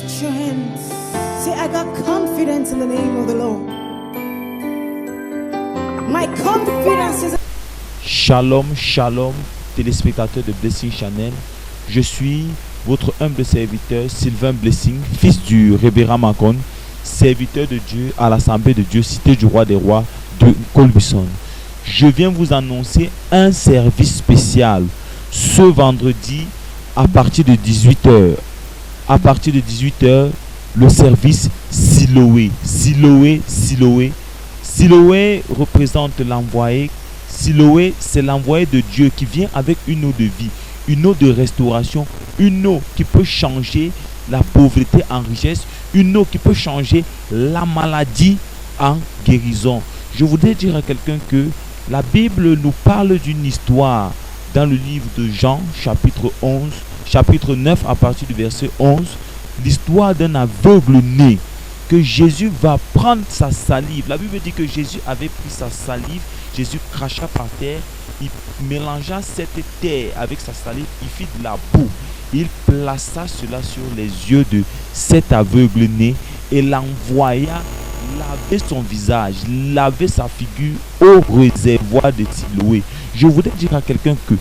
Lift your hands. Say, I got confidence in the name of the Lord. My confidence is... Shalom, shalom, téléspectateurs de Blessing Channel. Je suis votre humble serviteur Sylvain Blessing, fils du révérend Macon, serviteur de Dieu à l'Assemblée de Dieu, Cité du Roi des Rois de Colbuisson. Je viens vous annoncer un service spécial ce vendredi à partir de 18h. À partir de 18h, le service Siloé. Siloé, Siloé. Siloé représente l'envoyé. Siloé, c'est l'envoyé de Dieu qui vient avec une eau de vie, une eau de restauration, une eau qui peut changer la pauvreté en richesse, une eau qui peut changer la maladie en guérison. Je voudrais dire à quelqu'un que la Bible nous parle d'une histoire dans le livre de Jean, chapitre 11, chapitre 9 à partir du verset 11, l'histoire d'un aveugle né, que Jésus va prendre sa salive. La Bible dit que Jésus avait pris sa salive, Jésus cracha par terre, il mélangea cette terre avec sa salive, il fit de la boue. Il plaça cela sur les yeux de cet aveugle né et l'envoya laver son visage, laver sa figure au réservoir de Siloé. Je voudrais dire à quelqu'un que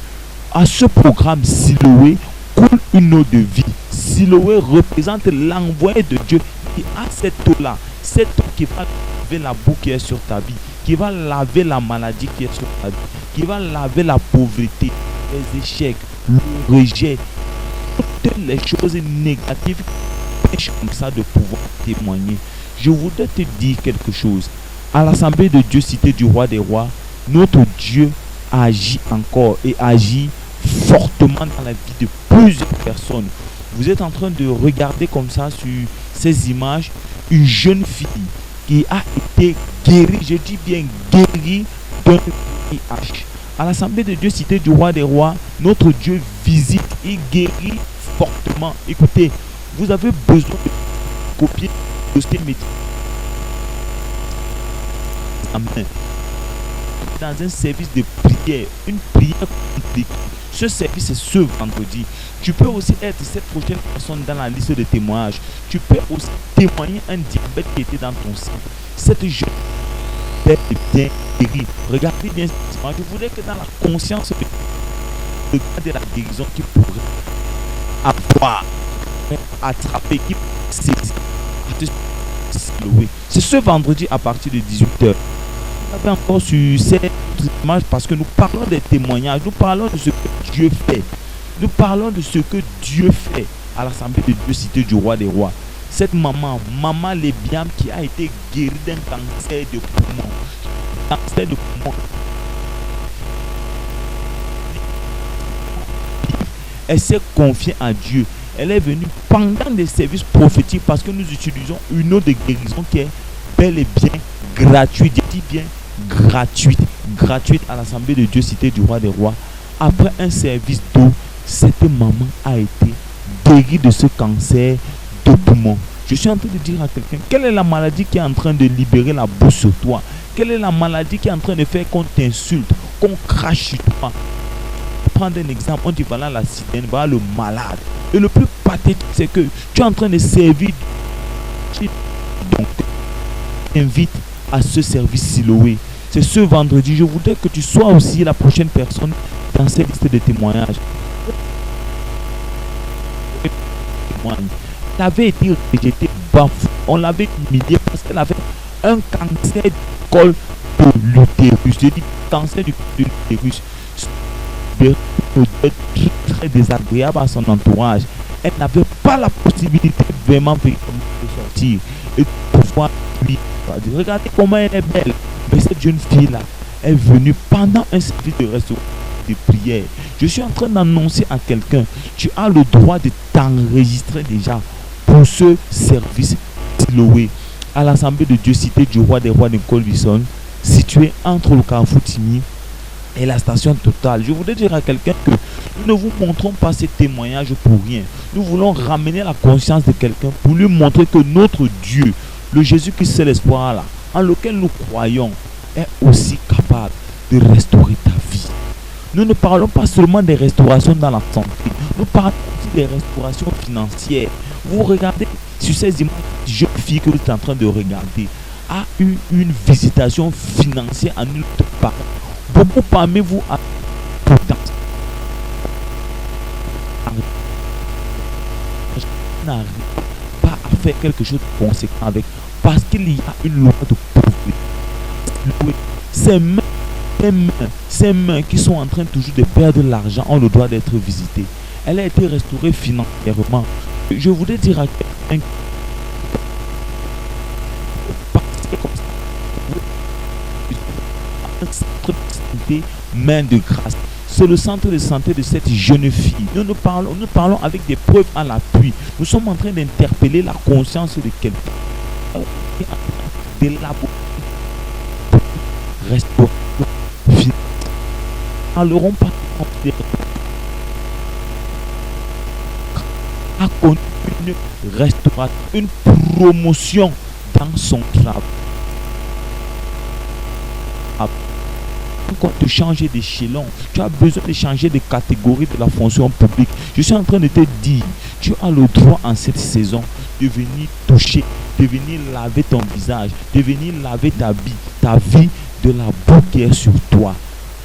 à ce programme Siloé coule une eau de vie. Siloé représente l'envoyé de Dieu qui a cette eau-là, cette eau qui va laver la boue qui est sur ta vie, qui va laver la maladie qui est sur ta vie, qui va laver la pauvreté, les échecs, le rejet, toutes les choses négatives qui comme ça de pouvoir témoigner. Je voudrais te dire quelque chose. À l'Assemblée de Dieu, Cité du Roi des Rois, notre Dieu agit encore et agit fortement dans la vie de plusieurs personnes. Vous êtes en train de regarder comme ça sur ces images une jeune fille qui a été guérie, je dis bien guérie d'un VIH. À l'Assemblée de Dieu, Cité du Roi des Rois, notre Dieu visite et guérit fortement. Écoutez, vous avez besoin de copier le dossier médical. Amen. Dans un service de prière, une prière compliquée. Ce service est ce vendredi. Tu peux aussi être cette prochaine personne dans la liste de témoignages. Tu peux aussi témoigner un diabète qui était dans ton sang. Cette jeune est bien guérie. Regardez bien cette image. Je voudrais que dans la conscience de la guérison qui pourrait avoir, attraper, qui pourrait saisir. C'est ce vendredi à partir de 18h. Vous avez encore sur cette image parce que nous parlons des témoignages, nous parlons de ce que Dieu fait. Nous parlons de ce que Dieu fait à l'Assemblée de Dieu, Cité du Roi des Rois. Cette maman Lébiam qui a été guérie d'un cancer de poumon. Cancer de poumon. Elle s'est confiée à Dieu. Elle est venue pendant des services prophétiques parce que nous utilisons une eau de guérison qui est bel et bien gratuite. Je dis bien gratuite à l'Assemblée de Dieu, Cité du Roi des Rois. Après un service d'eau, cette maman a été guérie de ce cancer de poumon. Je suis en train de dire à quelqu'un, quelle est la maladie qui est en train de libérer la boue sur toi? Quelle est la maladie qui est en train de faire qu'on t'insulte, qu'on crache sur toi? Prendre un exemple, on dit voilà la citerne, voilà le malade. Et le plus pathétique, c'est que tu es en train de servir. Donc, invite à ce service Siloé. C'est ce vendredi. Je voudrais que tu sois aussi la prochaine personne dans cette liste de témoignages. Elle avait été rejetée, bafouée. On l'avait humiliée parce qu'elle avait un cancer du col de l'utérus. Je dis cancer du col de l'utérus. Très désagréable à son entourage. Elle n'avait pas la possibilité vraiment de sortir et de pouvoir lui. Regardez comment elle est belle. Mais cette jeune fille-là est venue pendant un service de restauration de prière. Je suis en train d'annoncer à quelqu'un, tu as le droit de t'enregistrer déjà pour ce service Siloé à l'Assemblée de Dieu, Cité du Roi des Rois de Colbuisson, situé entre le Carrefour Timi et la station Total. Je voudrais dire à quelqu'un que nous ne vous montrons pas ces témoignages pour rien. Nous voulons ramener la conscience de quelqu'un pour lui montrer que notre Dieu, le Jésus-Christ, c'est l'espoir là, en lequel nous croyons, est aussi capable de restaurer ta vie. Nous ne parlons pas seulement des restaurations dans la santé, nous parlons aussi des restaurations financières. Vous regardez sur ces images, cette jeune fille que vous êtes en train de regarder a eu une visitation financière en une part. Beaucoup parmi vous a potentiel. N'arrive pas à faire quelque chose de conséquent avec, parce qu'il y a une loi de pauvreté. Ces mains qui sont en train toujours de perdre l'argent ont le droit d'être visitées. Elle a été restaurée financièrement. Je voudrais dire à quelqu'un, centre de santé main de grâce. C'est le centre de santé de cette jeune fille. Nous parlons avec des preuves à l'appui. Nous sommes en train d'interpeller la conscience de quelqu'un. Restaurant. Parlerons pas a connu une restauration, une promotion dans son travail. Quand tu changes d'échelon, tu as besoin de changer de catégorie de la fonction publique. Je suis en train de te dire, tu as le droit en cette saison de venir toucher, de venir laver ton visage, de venir laver ta vie de la boue qui est sur toi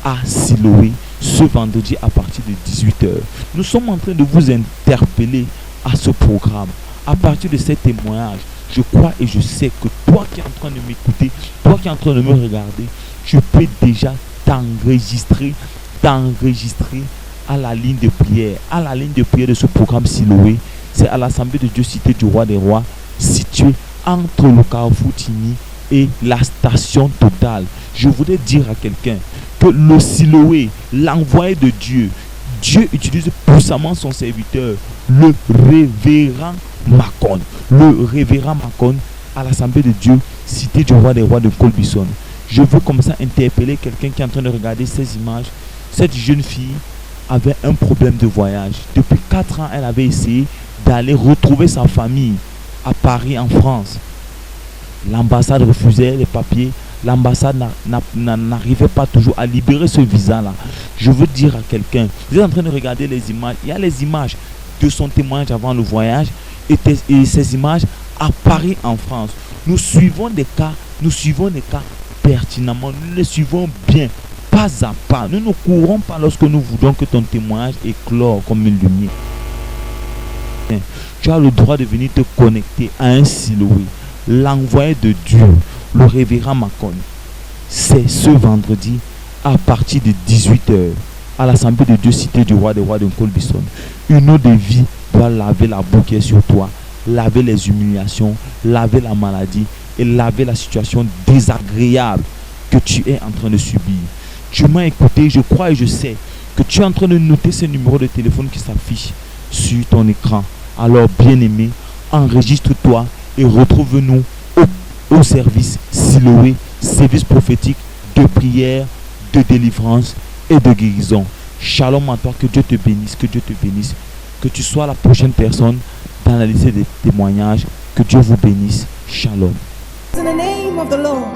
à Siloé ce vendredi à partir de 18h. Nous sommes en train de vous interpeller à ce programme. À partir de ces témoignages, je crois et je sais que toi qui es en train de m'écouter, toi qui es en train de me regarder, tu peux déjà t'enregistrer à la ligne de prière. À la ligne de prière de ce programme Siloé, c'est à l'Assemblée de Dieu Cité du Roi des Rois, située entre le Carrefour Tini et la station Total. Je voudrais dire à quelqu'un que le Siloé, l'envoyé de Dieu, Dieu utilise puissamment son serviteur, le révérend Macon. Le révérend Macon à l'Assemblée de Dieu, Cité du Roi des Rois de Colbison. Je veux comme ça interpeller quelqu'un qui est en train de regarder ces images. Cette jeune fille avait un problème de voyage. Depuis 4 ans, elle avait essayé d'aller retrouver sa famille à Paris, en France. L'ambassade refusait les papiers. L'ambassade n'arrivait pas toujours à libérer ce visa-là. Je veux dire à quelqu'un, vous êtes en train de regarder les images. Il y a les images de son témoignage avant le voyage et ces images à Paris, en France. Nous suivons des cas pertinemment. Nous les suivons bien, pas à pas. Nous ne courons pas lorsque nous voulons que ton témoignage éclore comme une lumière. Tu as le droit de venir te connecter à un Siloé, l'envoyé de Dieu, le révérend Macon. C'est ce vendredi à partir de 18h à l'Assemblée de Dieu Cité du Roi des Rois de Colbison. Une eau de vie doit laver la boue qui est sur toi, laver les humiliations, laver la maladie et laver la situation désagréable que tu es en train de subir. Tu m'as écouté, je crois et je sais que tu es en train de noter ce numéro de téléphone qui s'affiche sur ton écran. Alors bien-aimé, enregistre-toi et retrouve-nous au service Siloé, service prophétique de prière, de délivrance et de guérison. Shalom à toi, que Dieu te bénisse, que Dieu te bénisse, que tu sois la prochaine personne dans la liste des témoignages. Que Dieu vous bénisse. Shalom. In the name of the Lord.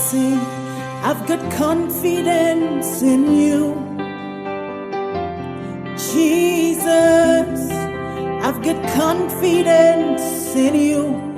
Say, I've got confidence in you, Jesus. I've got confidence in you.